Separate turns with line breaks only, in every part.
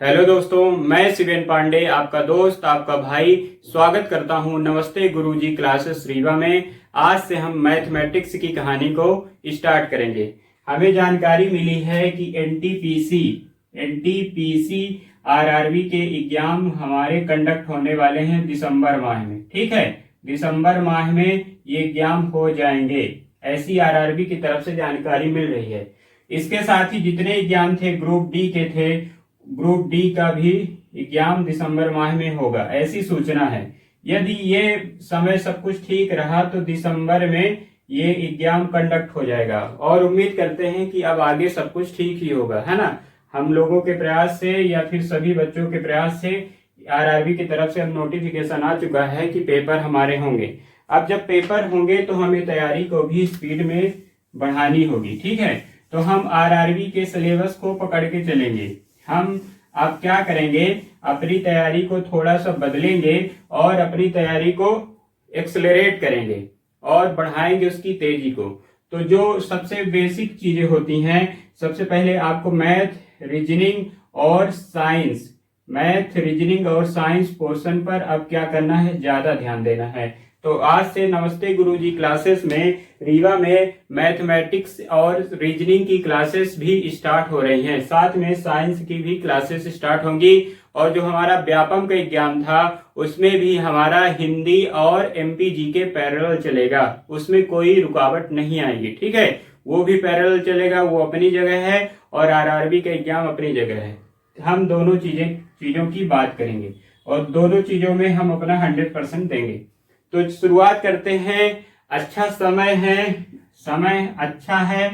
Hello दोस्तों, मैं शिवेन पांडे आपका दोस्त आपका भाई स्वागत करता हूं नमस्ते गुरुजी क्लासेस रीवा में। आज से हम मैथमेटिक्स की कहानी को स्टार्ट करेंगे। हमें जानकारी मिली है कि एनटीपीसी आरआरबी के एग्जाम हमारे कंडक्ट होने वाले हैं दिसंबर माह में। ठीक है, दिसंबर माह में ये एग्जाम हो जाएंगे, ऐसी आरआरबी की तरफ से जानकारी मिल रही है। इसके साथ ही जितने एग्जाम थे ग्रुप डी के थे, ग्रुप डी का भी एग्जाम दिसंबर माह में होगा, ऐसी सूचना है। यदि ये समय सब कुछ ठीक रहा तो दिसंबर में ये एग्जाम कंडक्ट हो जाएगा और उम्मीद करते हैं कि अब आगे सब कुछ ठीक ही होगा, है ना। हम लोगों के प्रयास से या फिर सभी बच्चों के प्रयास से आरआरबी की तरफ से अब नोटिफिकेशन आ चुका है कि पेपर हमारे होंगे। अब जब पेपर होंगे तो हमें तैयारी को भी स्पीड में बढ़ानी होगी। ठीक है, तो हम आरआरबी के सिलेबस को पकड़ के चलेंगे। हम अब क्या करेंगे, अपनी तैयारी को थोड़ा सा बदलेंगे और अपनी तैयारी को एक्सेलरेट करेंगे और बढ़ाएंगे उसकी तेजी को। तो जो सबसे बेसिक चीजें होती हैं, सबसे पहले आपको मैथ रीजनिंग और साइंस पोर्शन पर अब क्या करना है, ज्यादा ध्यान देना है। तो आज से नमस्ते गुरुजी क्लासेस में रीवा में मैथमेटिक्स और रीजनिंग की क्लासेस भी स्टार्ट हो रही हैं, साथ में साइंस की भी क्लासेस स्टार्ट होंगी। और जो हमारा व्यापम का एग्जाम था उसमें भी हमारा हिंदी और एमपीजी के पैरेलल चलेगा, उसमें कोई रुकावट नहीं आएगी। ठीक है, वो भी पैरेलल चलेगा, वो अपनी जगह है और आरआरबी का एग्जाम अपनी जगह है। हम दोनों चीजों की बात करेंगे और दोनों चीजों में हम अपना 100% देंगे। तो शुरुआत करते हैं। अच्छा समय अच्छा है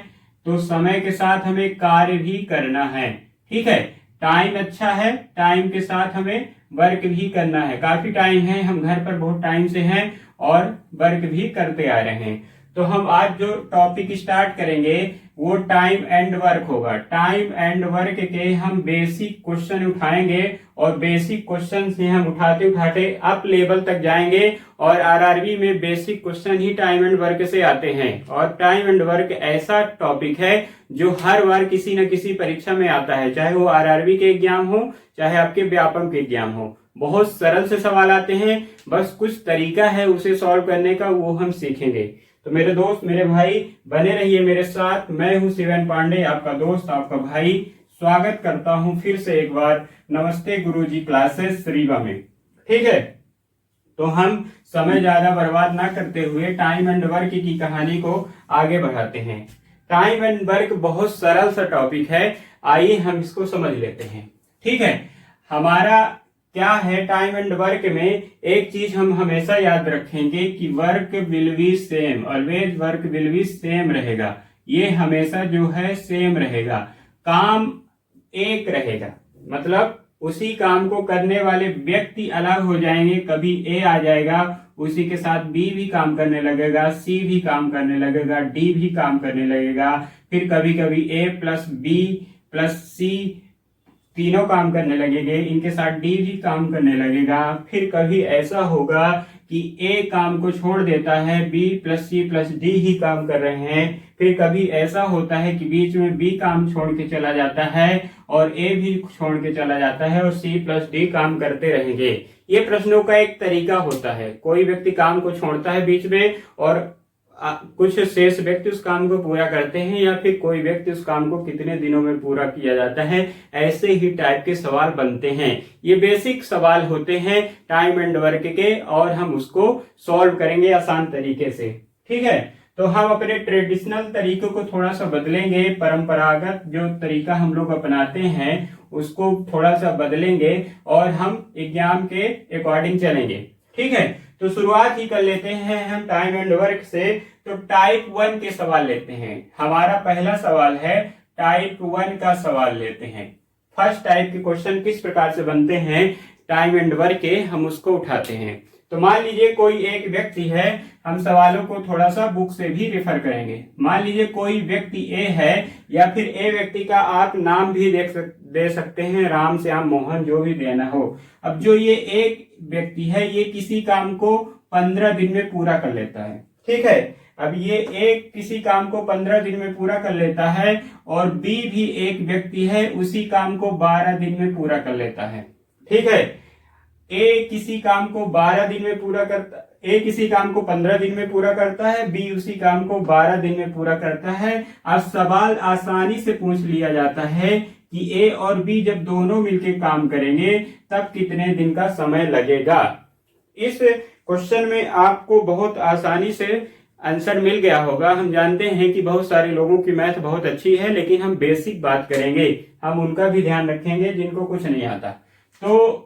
तो समय के साथ हमें कार्य भी करना है। ठीक है, टाइम अच्छा है, टाइम के साथ हमें वर्क भी करना है। काफी टाइम है, हम घर पर बहुत टाइम से हैं और वर्क भी करते आ रहे हैं। तो हम आज जो टॉपिक स्टार्ट करेंगे वो टाइम एंड वर्क होगा। टाइम एंड वर्क के हम बेसिक क्वेश्चन उठाएंगे और बेसिक क्वेश्चन से हम उठाते उठाते अप लेवल तक जाएंगे। और आरआरबी में basic question he time and work से आते हैं। और टाइम एंड वर्क ऐसा टॉपिक है जो हर बार किसी न किसी परीक्षा में आता है, चाहे वो आरआरबी के एग्जाम हो चाहे आपके व्यापम के एग्जाम हो। बहुत सरल से सवाल आते हैं, बस कुछ तरीका है उसे सॉल्व करने का, वो हम सीखेंगे। तो मेरे दोस्त मेरे भाई बने रहिए मेरे साथ। मैं हूं शिवेन पांडे, आपका दोस्त आपका भाई। स्वागत करता हूं फिर से एक बार नमस्ते गुरुजी क्लासेस रीवा में। ठीक है, तो हम समय ज्यादा बर्बाद ना करते हुए टाइम एंड वर्क की कहानी को आगे बढ़ाते हैं। टाइम एंड वर्क बहुत सरल सा टॉपिक है, आइए हम इसको समझ लेते हैं। ठीक है, हमारा क्या है टाइम एंड वर्क में, एक चीज हम हमेशा याद रखेंगे कि work will be same, always work will be same रहेगा। ये हमेशा जो है सेम रहेगा, काम एक रहेगा। मतलब उसी काम को करने वाले व्यक्ति अलग हो जाएंगे। कभी ए आ जाएगा, उसी के साथ बी भी काम करने लगेगा, सी भी काम करने लगेगा, डी भी काम करने लगेगा। फिर कभी कभी ए प्लस बी प्लस सी तीनों काम करने लगेंगे, इनके साथ डी भी काम करने लगेगा। फिर कभी ऐसा होगा कि ए काम को छोड़ देता है, B plus C plus D ही काम कर रहे हैं। फिर कभी ऐसा होता है कि बीच में बी काम छोड़ के चला जाता है और ए भी छोड़ के चला जाता है और सी प्लस डी काम करते रहेंगे। ये प्रश्नों का एक तरीका होता है, कोई व्यक्ति काम को छोड़ता है बीच में और कुछ शेष व्यक्ति उस काम को पूरा करते हैं, या फिर कोई व्यक्ति उस काम को कितने दिनों में पूरा किया जाता है। ऐसे ही टाइप के सवाल बनते हैं। ये बेसिक सवाल होते हैं टाइम एंड वर्क के और हम उसको सॉल्व करेंगे आसान तरीके से। ठीक है, तो हम अपने ट्रेडिशनल तरीकों को थोड़ा सा बदलेंगे, परंपरागत जो तरीका हम लोग अपनाते हैं उसको थोड़ा सा बदलेंगे और हम एग्जाम के अकॉर्डिंग चलेंगे। ठीक है, तो शुरुआत ही कर लेते हैं हम टाइम एंड वर्क से। तो टाइप 1 के सवाल लेते हैं। हमारा पहला सवाल है टाइप 1 का सवाल लेते हैं। फर्स्ट टाइप के क्वेश्चन किस प्रकार से बनते हैं टाइम एंड वर्क के, हम उसको उठाते हैं। तो मान लीजिए कोई एक व्यक्ति है, हम सवालों को थोड़ा सा बुक से भी रेफर करेंगे। मान लीजिए कोई व्यक्ति ए है, या फिर ए व्यक्ति का आप नाम भी दे सकते हैं, राम श्याम मोहन जो भी देना हो। अब जो ये एक व्यक्ति है ये किसी काम को 15 दिन में पूरा कर लेता है। ठीक है, अब ये ए किसी काम को 15 दिन में पूरा कर लेता है और बी भी एक व्यक्ति है, उसी काम को 12 दिन में पूरा कर लेता है। ठीक है, ए किसी काम को 12 दिन में पूरा करता, ए किसी काम को 15 दिन में पूरा करता है, बी उसी काम को 12 दिन में पूरा करता है। अब सवाल आसानी से पूछ लिया जाता है कि ए और बी जब दोनों मिलकर काम करेंगे तब कितने दिन का समय लगेगा। इस क्वेश्चन में आपको बहुत आसानी से आंसर मिल गया होगा। हम जानते हैं कि बहुत सारे लोगों की मैथ बहुत अच्छी है, लेकिन हम बेसिक बात करेंगे, हम उनका भी ध्यान रखेंगे जिनको कुछ नहीं आता। तो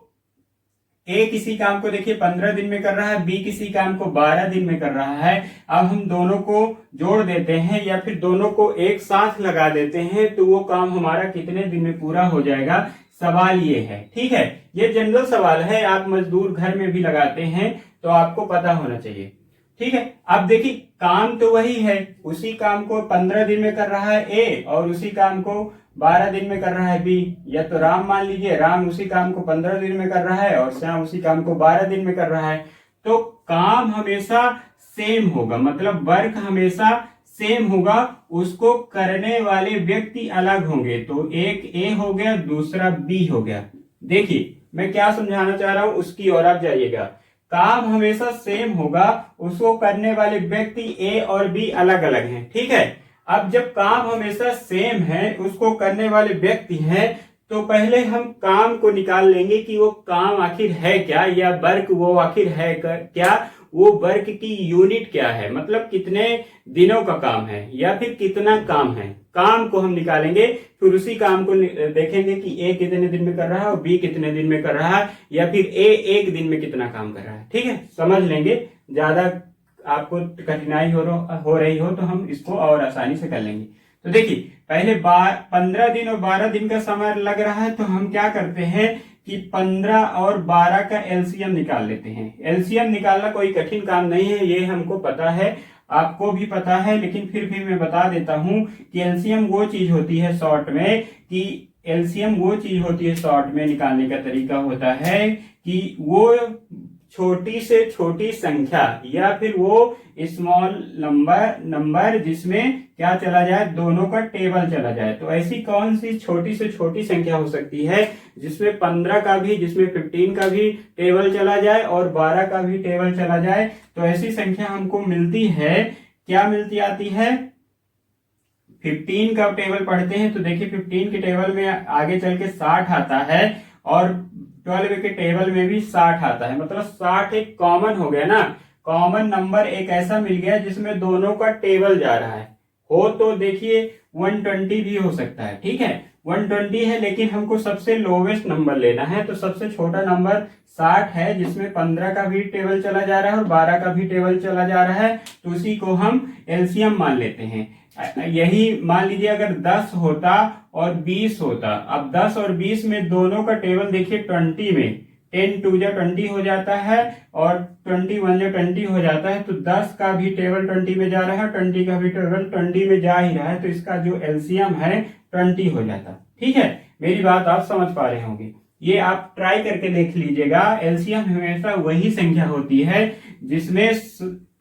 ए किसी काम को देखिए 15 दिन में कर रहा है, बी किसी काम को 12 दिन में कर रहा है। अब हम दोनों को जोड़ देते हैं या फिर दोनों को एक साथ लगा देते हैं तो वो काम हमारा कितने दिन में पूरा हो जाएगा, सवाल ये है। ठीक है, ये जनरल सवाल है, आप मजदूर घर में भी लगाते हैं तो आपको पता होना चाहिए। ठीक है, अब देखिए काम तो वही है, उसी काम को 15 दिन में कर रहा है ए और उसी काम को 12 दिन में कर रहा है बी। या तो राम मान लीजिए, राम उसी काम को 15 दिन में कर रहा है और श्याम उसी काम को 12 दिन में कर रहा है। तो काम हमेशा सेम होगा, मतलब वर्क हमेशा सेम होगा, उसको करने वाले व्यक्ति अलग होंगे। तो एक ए हो गया, दूसरा बी हो गया। देखिए मैं क्या समझाना चाह रहा हूं, उसकी ओर आप जाइएगा। काम हमेशा सेम होगा, उसको करने वाले व्यक्ति ए और बी अलग अलग हैं। ठीक है, अब जब काम हमेशा सेम है, उसको करने वाले व्यक्ति हैं, तो पहले हम काम को निकाल लेंगे कि वो काम आखिर है क्या, या वर्क वो आखिर है क्या, वो वर्क की यूनिट क्या है, मतलब कितने दिनों का काम है या फिर कितना काम है। काम को हम निकालेंगे, फिर उसी काम को देखेंगे कि ए कितने दिन में कर रहा है और बी कितने दिन में कर रहा है, या फिर ए एक दिन में कितना काम कर रहा है। ठीक है, समझ लेंगे। ज्यादा आपको कठिनाई हो रही हो तो हम इसको और आसानी से कर लेंगे। तो देखिए पहले 15 दिन और 12 दिन का समय लग रहा है, तो हम क्या करते हैं कि 15 और 12 का एलसीएम निकाल लेते हैं। एलसीएम निकालना कोई कठिन काम नहीं है, ये हमको पता है, आपको भी पता है, लेकिन फिर भी मैं बता देता हूं कि एलसीएम वो चीज होती है शॉर्ट में, कि एलसीएम वो चीज होती है शॉर्ट में निकालने का तरीका होता है कि वो छोटी से छोटी संख्या या फिर वो स्मॉल नंबर जिसमें क्या चला जाए, दोनों का टेबल चला जाए। तो ऐसी कौन सी छोटी से छोटी संख्या हो सकती है जिसमें 15 का भी, जिसमें 15 का भी टेबल चला जाए और 12 का भी टेबल चला जाए। तो ऐसी संख्या हमको मिलती है, क्या मिलती आती है, 15 का टेबल पढ़ते हैं तो देखिए 15 के टेबल में आगे चल के 60 आता है और 12 के टेबल में भी 60 आता है। मतलब 60 एक कॉमन हो गया ना, कॉमन नंबर एक ऐसा मिल गया जिसमें दोनों का टेबल जा रहा है। हो तो देखिए 120 भी हो सकता है। ठीक है, 120 है, लेकिन हमको सबसे लोवेस्ट नंबर लेना है, तो सबसे छोटा नंबर 60 है जिसमें 15 का भी टेबल चला जा रहा है और 12 का भी टेबल चला जा रहा है, तो उसी को हम एलसीएम मान लेते हैं। यही मान लीजिए अगर 10 होता और 20 होता, अब 10 और 20 में दोनों का टेबल देखिए 20 में, 10 2 जा 20 हो जाता है और 21 जा 20 हो जाता है, तो 10 का भी टेबल 20 में जा रहा है, 20 का भी टेबल 20 में जा ही रहा है, तो इसका जो एलसीएम है 20 हो जाता। ठीक है, मेरी बात आप समझ पा रहे होंगे, ये आप ट्राई करके देख लीजिएगा। एलसीएम हमेशा वही संख्या होती है जिसमें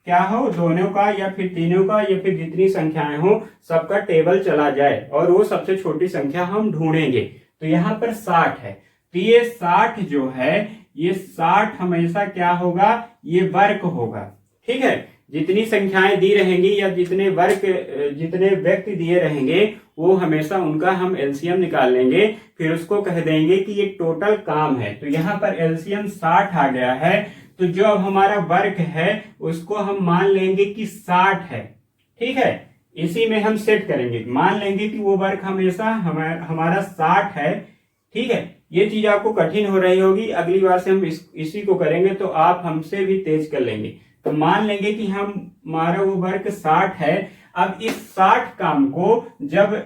क्या हो, दोनों का या फिर तीनों का या फिर जितनी संख्याएं हो सबका टेबल चला जाए, और वो सबसे छोटी संख्या हम ढूंढेंगे। तो यहाँ पर 60 है, तो ये 60 जो है, ये 60 हमेशा क्या होगा, ये वर्क होगा। ठीक है, जितनी संख्याएं दी रहेंगी या जितने व्यक्ति दिए रहेंगे, वो हमेशा उनका हम एलसीएम निकाल लेंगे, फिर उसको कह देंगे कि ये टोटल काम है। तो यहाँ पर एलसीएम 60 आ गया है, तो जो अब हमारा वर्क है उसको हम मान लेंगे कि 60 है। ठीक है, इसी में हम सेट करेंगे, मान लेंगे कि वो वर्क हमेशा हमारा 60 है। ठीक है, ये चीज आपको कठिन हो रही होगी, अगली बार से हम इसी को करेंगे तो आप हमसे भी तेज कर लेंगे। तो मान लेंगे कि हमारा वो वर्क 60 है। अब इस 60 काम को जब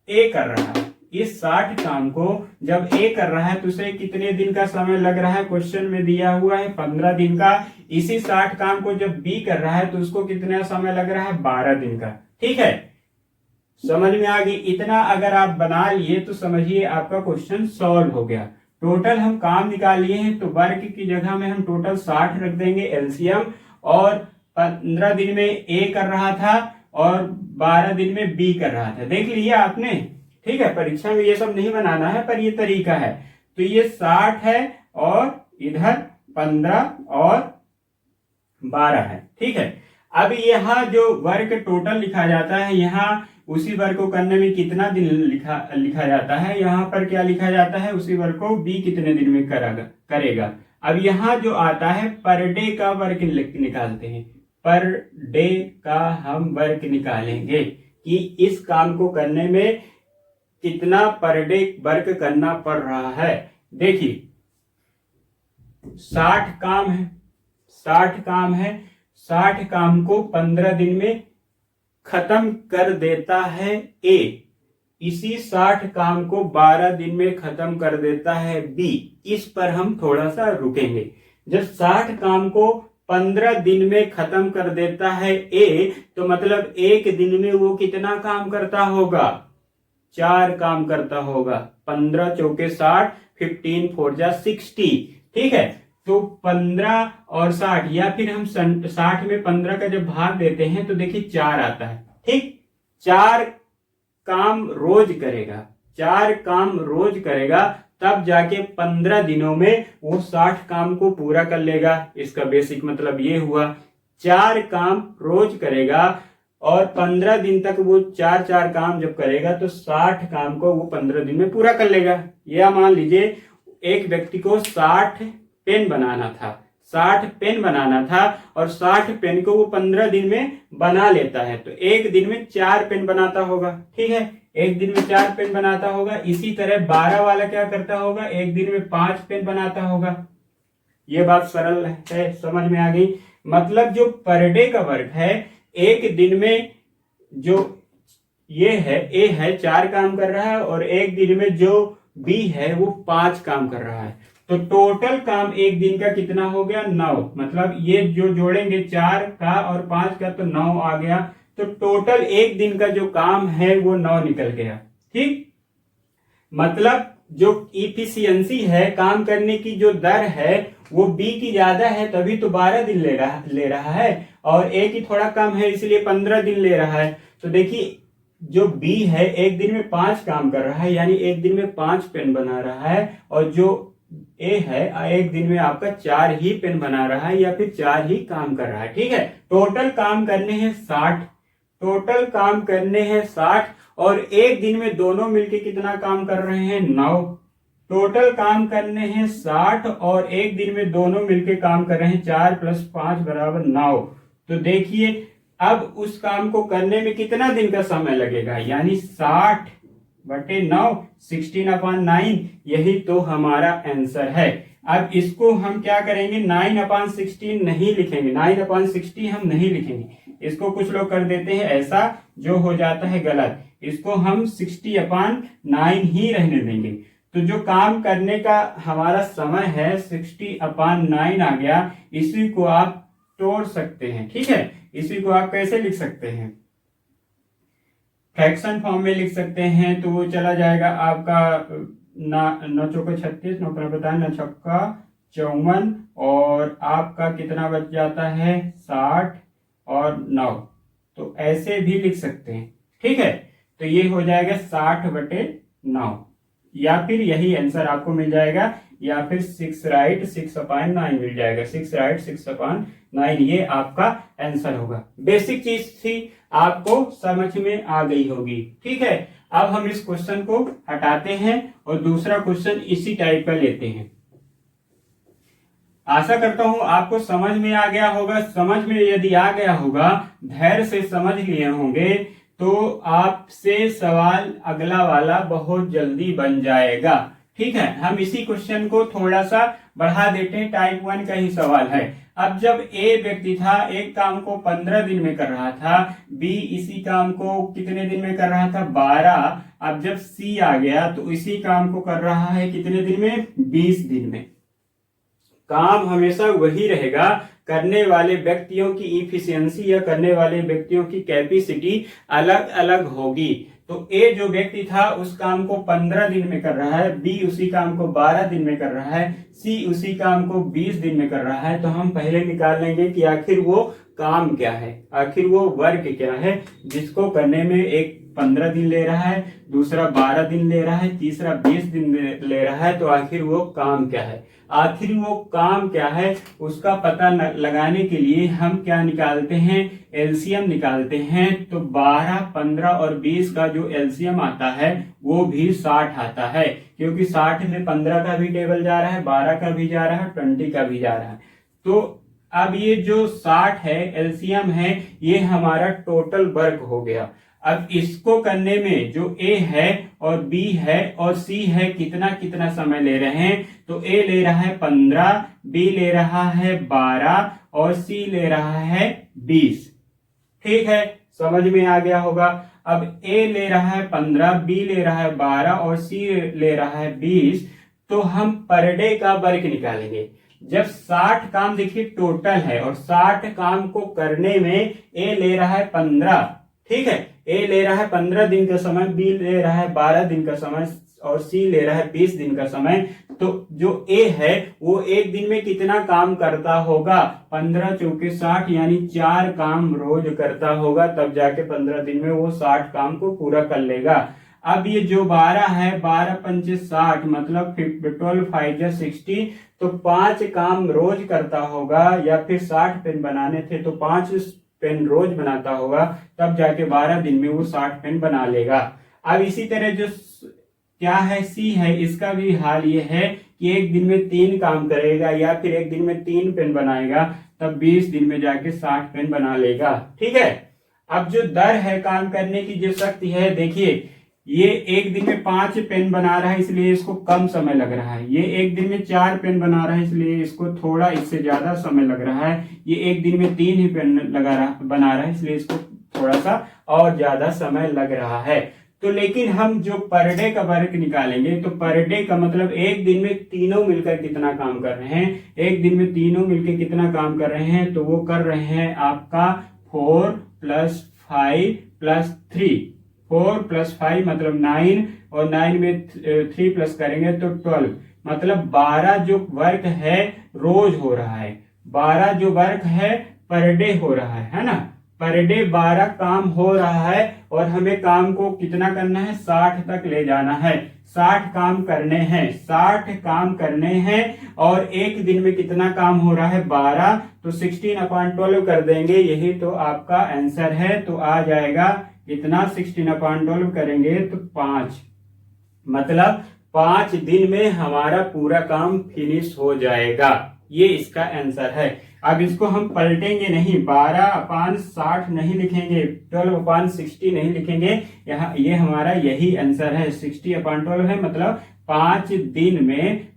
ए कर रहा है, इस 60 काम को जब ए कर रहा है तो उसे कितने दिन का समय लग रहा है, क्वेश्चन में दिया हुआ है 15 दिन का। इसी 60 काम को जब बी कर रहा है तो उसको कितना समय लग रहा है, 12 दिन का। ठीक है, समझ में आ गई। इतना अगर आप बना लिए तो समझिए आपका क्वेश्चन सॉल्व हो गया। टोटल हम काम निकाल लिए हैं, तो वर्क की जगह में हम टोटल 60 रख देंगे एलसीएम, और 15 दिन में ए कर रहा था और 12 दिन में बी कर रहा था। देख लिया आपने, ठीक है। परीक्षा में ये सब नहीं बनाना है, पर ये तरीका है। तो ये 60 है और इधर 15 और 12 है, ठीक है। अब यहाँ जो वर्क टोटल लिखा जाता है, यहाँ उसी वर्क को करने में कितना दिन लिखा जाता है, यहाँ पर क्या लिखा जाता है, उसी वर्क को बी कितने दिन में करेगा। अब यहाँ जो आता है पर डे का वर्क निकालते हैं। पर डे का हम वर्क निकालेंगे कि इस काम को करने में कितना पर डे वर्क करना पड़ रहा है। देखिए 60 काम है, 60 काम है, 60 काम को 15 दिन में खत्म कर देता है ए। इसी 60 काम को 12 दिन में खत्म कर देता है बी। इस पर हम थोड़ा सा रुकेंगे। जब 60 काम को 15 दिन में खत्म कर देता है ए, तो मतलब एक दिन में वो कितना काम करता होगा, 4 काम करता होगा। 15 चौके 60, 15 4 जा 60, ठीक है। तो 15 और 60, या फिर हम 60 में 15 का जब भाग देते हैं तो देखिए 4 आता है, ठीक। 4 काम रोज करेगा, 4 काम रोज करेगा, तब जाके 15 दिनों में वो 60 काम को पूरा कर लेगा। इसका बेसिक मतलब ये हुआ, 4 काम रोज करेगा और 15 दिन तक वो 4 काम जब करेगा तो 60 काम को वो 15 दिन में पूरा कर लेगा। या मान लीजिए एक व्यक्ति को 60 पेन बनाना था, 60 पेन बनाना था और 60 पेन को वो 15 दिन में बना लेता है, तो एक दिन में 4 पेन बनाता होगा, ठीक है। एक दिन में 4 पेन बनाता होगा। इसी तरह 12 वाला क्या करता होगा, एक दिन में 5 पेन बनाता होगा। ये बात सरल है, समझ में आ गई। मतलब जो पर डे का वर्क है, एक दिन में जो ये है ए है 4 काम कर रहा है और एक दिन में जो बी है वो 5 काम कर रहा है। तो टोटल काम एक दिन का कितना हो गया, 9। मतलब ये जो जोड़ेंगे 4 का और 5 का तो 9 आ गया। तो टोटल एक दिन का जो काम है वो 9 निकल गया, ठीक। मतलब जो इफिशियंसी है, काम करने की जो दर है, वो बी की ज्यादा है, तभी तो 12 दिन ले रहा है, और ए की थोड़ा कम है इसलिए 15 दिन ले रहा है। तो देखिए जो बी है एक दिन में 5 काम कर रहा है, यानी एक दिन में 5 पेन बना रहा है, और जो ए है एक दिन में आपका 4 ही पेन बना रहा है या फिर 4 ही काम कर रहा है, ठीक है। टोटल काम करने हैं 60, टोटल काम करने हैं 60, और एक दिन में दोनों मिलके कितना काम कर रहे हैं, 9। टोटल काम करने हैं 60 और एक दिन में दोनों मिलके काम कर रहे हैं 4 + 5 = 9। तो देखिए अब उस काम को करने में कितना दिन का समय लगेगा, यानी 60/9, 16/9, यही तो हमारा आंसर है। अब इसको हम क्या करेंगे, 9/16 नहीं लिखेंगे, 9/60 हम नहीं लिखेंगे। इसको कुछ लोग कर देते हैं ऐसा, जो हो जाता है गलत। इसको हम 60/9 ही रहने देंगे। तो जो काम करने का हमारा समय है 60/9 आ गया। इसी को आप तोड़ सकते हैं, ठीक है। इसी को आप कैसे लिख सकते हैं, फ्रैक्शन फॉर्म में लिख सकते हैं। तो वो चला जाएगा आपका 9 चौके 36, 9 55, 9 छक्का 54, और आपका कितना बच जाता है 60 और 9। तो ऐसे भी लिख सकते हैं, ठीक है। तो ये हो जाएगा 60/9, या फिर यही आंसर आपको मिल जाएगा, या फिर 6 राइट 6/9 मिल जाएगा। 6 राइट 6/9 ये आपका आंसर होगा। बेसिक चीज थी, आपको समझ में आ गई होगी, ठीक है। अब हम इस क्वेश्चन को हटाते हैं और दूसरा क्वेश्चन इसी टाइप का लेते हैं। आशा करता हूं आपको समझ में आ गया होगा। समझ में यदि आ गया होगा, धैर्य से समझ लिए होंगे, तो आपसे सवाल अगला वाला बहुत जल्दी बन जाएगा, ठीक है। हम इसी क्वेश्चन को थोड़ा सा बढ़ा देते हैं, टाइप 1 का ही सवाल है। अब जब ए व्यक्ति था, एक काम को 15 दिन में कर रहा था, बी इसी काम को कितने दिन में कर रहा था, 12। अब जब सी आ गया तो इसी काम को कर रहा है कितने दिन में, 20 दिन में। काम हमेशा वही रहेगा, करने वाले व्यक्तियों की इफिशियंसी या करने वाले व्यक्तियों की कैपेसिटी अलग अलग होगी। तो ए जो व्यक्ति था उस काम को 15 दिन में कर रहा है, बी उसी काम को 12 दिन में कर रहा है, सी उसी काम को 20 दिन में कर रहा है। तो हम पहले निकाल लेंगे कि आखिर वो काम क्या है, आखिर वो वर्क क्या है जिसको करने में एक 15 दिन ले रहा है, दूसरा 12 दिन ले रहा है, तीसरा 20 दिन ले रहा है। तो आखिर वो काम क्या है, आखिर वो काम क्या है उसका पता लगाने के लिए हम क्या निकालते हैं, एलसीएम निकालते हैं। तो 12, 15 और 20 का जो एलसीएम आता है वो भी 60 आता है, क्योंकि 60 में 15 का भी टेबल जा रहा है, 12 का भी जा रहा है, 20 का भी जा रहा है। तो अब ये जो 60 है एलसीएम है, ये हमारा टोटल वर्क हो गया। अब इसको करने में जो ए है और बी है और सी है कितना कितना समय ले रहे हैं, तो ए ले रहा है 15, बी ले रहा है 12 और सी ले रहा है 20। ठीक है, समझ में आ गया होगा। अब ए ले रहा है 15, बी ले रहा है 12 और सी ले रहा है 20। तो हम पर डे का वर्क निकालेंगे। जब 60 काम देखिए टोटल है और 60 काम को करने में ए ले रहा है 15, ठीक है, ए ले रहा है 15 दिन का समय, बी ले रहा है 12 दिन का समय और सी ले रहा है 20 दिन का समय। तो जो ए है वो एक दिन में कितना काम करता होगा, 15 चौके 60, यानी 4 काम रोज करता होगा, तब जाके 15 दिन में वो 60 काम को पूरा कर लेगा। अब ये जो 12 है, 12 पंचे 60, मतलब 12 5 जा 60, तो 5 काम रोज करता होगा, या फिर 60 पेन बनाने थे तो 5 पेन रोज बनाता होगा, तब जाके 12 दिन में वो 60 पेन बना लेगा। अब इसी तरह जो क्या है सी है, इसका भी हाल ये है कि एक दिन में 3 काम करेगा या फिर एक दिन में 3 पेन बनाएगा, तब 20 दिन में जाके 60 पेन बना लेगा। ठीक है, अब जो दर है काम करने की जो शक्ति है, देखिए ये एक दिन में 5 पेन बना रहा है इसलिए इसको कम समय लग रहा है, ये एक दिन में 4 पेन बना रहा है इसलिए इसको थोड़ा इससे ज्यादा समय लग रहा है, ये एक दिन में 3 ही पेन बना रहा है इसलिए इसको थोड़ा सा और ज्यादा समय लग रहा है। तो लेकिन हम जो पर डे का वर्क निकालेंगे, तो पर डे का मतलब एक दिन में तीनों मिलकर कितना काम कर रहे हैं, एक दिन में तीनों मिलकर कितना काम कर रहे हैं, तो वो कर रहे हैं आपका 4 + 5 + 3, 4 + 5 मतलब 9, और 9 में 3 प्लस करेंगे तो 12, मतलब 12 जो वर्क है रोज हो रहा है, 12 जो वर्क है पर डे हो रहा है ना, पर डे 12 काम हो रहा है, और हमें काम को कितना करना है, 60 तक ले जाना है, 60 काम करने हैं, 60 काम करने हैं, और एक दिन में कितना काम हो रहा है 12, तो 16/12 कर देंगे, यही तो आपका आंसर है। तो आ जाएगा कितना, 16/12 करेंगे तो 5, मतलब 5 दिन में हमारा पूरा काम फिनिश हो जाएगा, ये इसका आंसर है। अब इसको हम पलटेंगे नहीं, 12/60 नहीं लिखेंगे, 12/60 नहीं लिखेंगे, यहाँ ये हमारा यही आंसर है, 60/12 है, मतलब 5 दिन में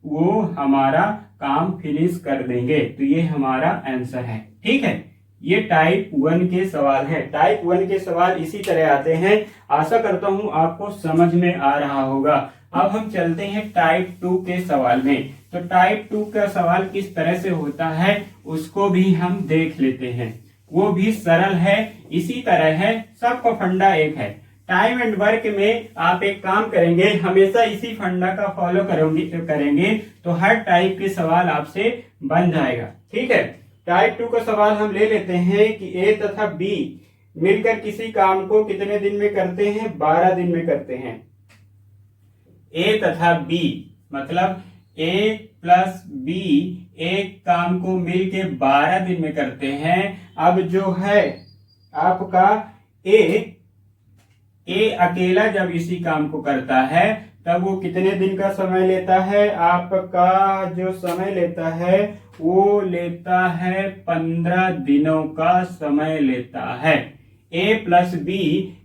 वो हमारा काम फिनिश कर देंगे, तो ये हमारा आंसर है। ठीक है, ये टाइप 1 के सवाल है। टाइप 1 के सवाल इसी तरह आते हैं, आशा करता हूं आपको समझ में आ रहा होगा। अब हम चलते हैं टाइप 2 के सवाल में। तो टाइप 2 का सवाल किस तरह से होता है उसको भी हम देख लेते हैं, वो भी सरल है, इसी तरह है, सबका फंडा एक है। टाइम एंड वर्क में आप एक काम करेंगे, हमेशा इसी फंडा का फॉलो करेंगे तो हर टाइप के सवाल आपसे बन जाएगा। ठीक है, टाइप 2 का सवाल हम ले लेते हैं कि ए तथा बी मिलकर किसी काम को कितने दिन में करते हैं, 12 दिन में करते हैं। ए तथा बी मतलब ए + बी एक काम को मिलके 12 दिन में करते हैं। अब जो है आपका ए अकेला जब इसी काम को करता है तब वो कितने दिन का समय लेता है, आपका जो समय लेता है वो लेता है 15 दिनों का समय लेता है। ए + बी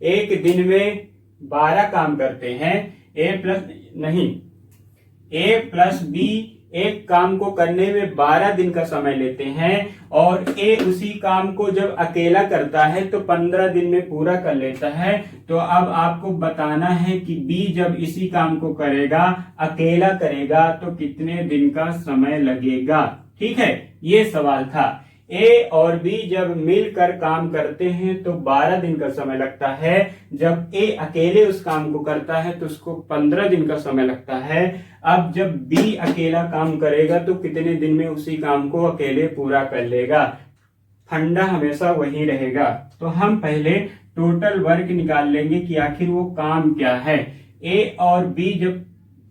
एक दिन में 12 काम करते हैं, ए + बी एक काम को करने में 12 दिन का समय लेते हैं, और ए उसी काम को जब अकेला करता है तो 15 दिन में पूरा कर लेता है। तो अब आपको बताना है कि बी जब इसी काम को करेगा, अकेला करेगा, तो कितने दिन का समय लगेगा। ठीक है, ये सवाल था। ए और बी जब मिलकर काम करते हैं तो 12 दिन का समय लगता है, जब ए अकेले उस काम को करता है तो उसको 15 दिन का समय लगता है। अब जब बी अकेला काम करेगा तो कितने दिन में उसी काम को अकेले पूरा कर लेगा। फंडा हमेशा वही रहेगा। तो हम पहले टोटल वर्क निकाल लेंगे कि आखिर वो काम क्या है। ए और बी जब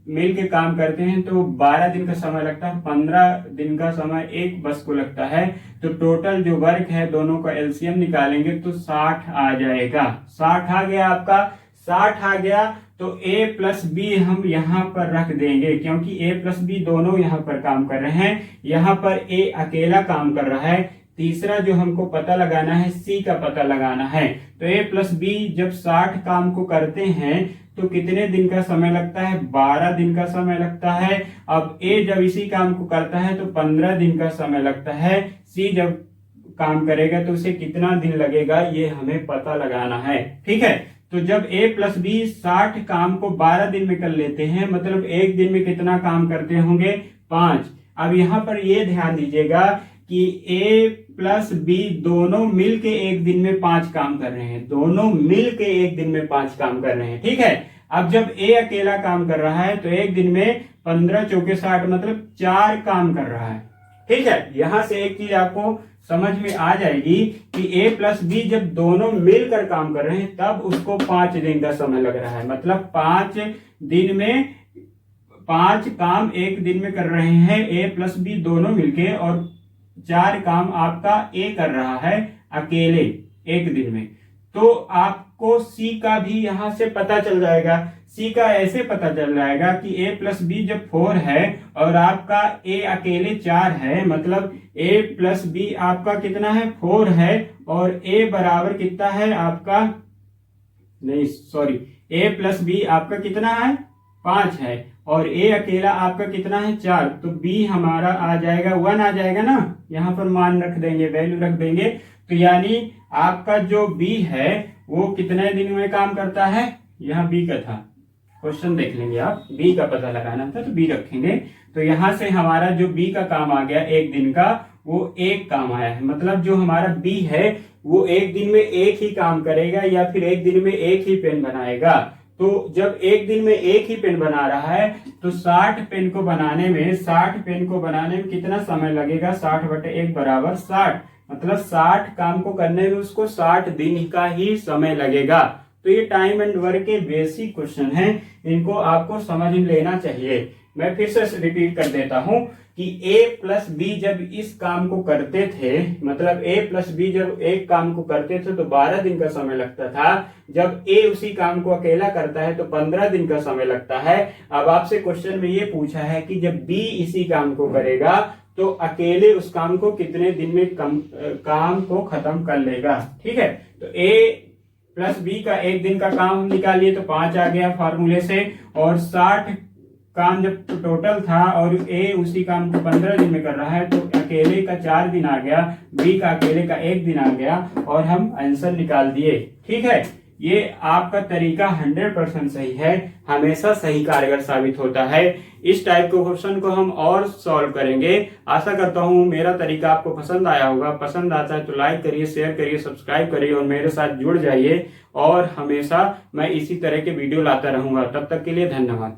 मिल के काम करते हैं तो 12 दिन का समय लगता है, 15 दिन का समय एक बस को लगता है। तो टोटल जो वर्क है दोनों का एलसीएम निकालेंगे तो 60 आ जाएगा। 60 आ गया आपका। 60 आ गया तो a प्लस बी हम यहाँ पर रख देंगे, क्योंकि a प्लस बी दोनों यहाँ पर काम कर रहे हैं। यहाँ पर a अकेला काम कर रहा है। तीसरा जो हमको पता लगाना है c का पता लगाना है। तो a प्लस बी जब 60 काम को करते हैं तो कितने दिन का समय लगता है? 12 दिन का समय लगता है। अब a जब इसी काम को करता है तो 15 दिन का समय लगता है। c जब काम करेगा तो उसे कितना दिन लगेगा ये हमें पता लगाना है। ठीक है, तो जब a प्लस बी 60 काम को 12 दिन में कर लेते हैं, मतलब एक दिन में कितना काम करते होंगे? 5। अब यहाँ पर ये ध्यान दीजिएगा कि a प्लस बी दोनों मिल के एक दिन में 5 काम कर रहे हैं। दोनों मिल के एक दिन में 5 काम कर रहे हैं। ठीक है, अब जब a अकेला काम कर रहा है तो एक दिन में 15 चौके 60 मतलब 4 काम कर रहा है। ठीक है, यहां से एक चीज आपको समझ में आ जाएगी कि a प्लस बी जब दोनों मिलकर काम कर रहे हैं तब उसको 5 दिन का समय लग रहा है। मतलब 5 दिन में 5 काम एक दिन में कर रहे हैं a प्लस बी दोनों मिलके, और 4 काम आपका a कर रहा है अकेले एक दिन में। तो आपको c का भी यहां से पता चल जाएगा। c का ऐसे पता चल जाएगा कि a प्लस बी जब 4 है और आपका a अकेले 4 है, मतलब a प्लस बी आपका कितना है? 4 है, और a बराबर कितना है आपका? नहीं सॉरी, a प्लस बी आपका कितना है? 5 है, और a अकेला आपका कितना है? 4। तो b हमारा आ जाएगा 1 आ जाएगा ना। यहाँ पर मान रख देंगे, वैल्यू रख देंगे। तो यानी आपका जो b है वो कितने दिन में काम करता है? यहाँ b का था, क्वेश्चन देख लेंगे आप, b का पता लगाना था तो b रखेंगे। तो यहाँ से हमारा जो b का काम आ गया एक दिन का, वो एक काम आया है। मतलब जो हमारा b है वो एक दिन में एक ही काम करेगा या फिर एक दिन में एक ही पेन बनाएगा। तो जब एक दिन में एक ही पेन बना रहा है तो 60 पेन को बनाने में कितना समय लगेगा? 60/1 बराबर 60, मतलब 60 काम को करने में उसको 60 दिन का ही समय लगेगा। तो ये टाइम एंड वर्क के बेसिक क्वेश्चन हैं, इनको आपको समझ लेना चाहिए। मैं फिर से रिपीट कर देता हूं कि a प्लस बी जब इस काम को करते थे, मतलब a प्लस बी जब एक काम को करते थे तो 12 दिन का समय लगता था। जब a उसी काम को अकेला करता है तो 15 दिन का समय लगता है। अब आपसे क्वेश्चन में ये पूछा है कि जब b इसी काम को करेगा तो अकेले उस काम को कितने दिन में काम को खत्म कर लेगा। ठीक है, तो a प्लस बी का एक दिन का काम हम निकालिए तो 5 आ गया फार्मूले से, और 60 काम जब टोटल था और a उसी काम को 15 दिन में कर रहा है तो अकेले का 4 दिन आ गया, b का अकेले का 1 दिन आ गया, और हम आंसर निकाल दिए। ठीक है, ये आपका तरीका 100% सही है, हमेशा सही कारगर साबित होता है। इस टाइप के क्वेश्चन को हम और सॉल्व करेंगे। आशा करता हूँ मेरा तरीका आपको पसंद आया होगा। पसंद आता है तो लाइक करिए, शेयर करिए, सब्सक्राइब करिए और मेरे साथ जुड़ जाइए। और हमेशा मैं इसी तरह के वीडियो लाता रहूंगा। तब तक के लिए धन्यवाद।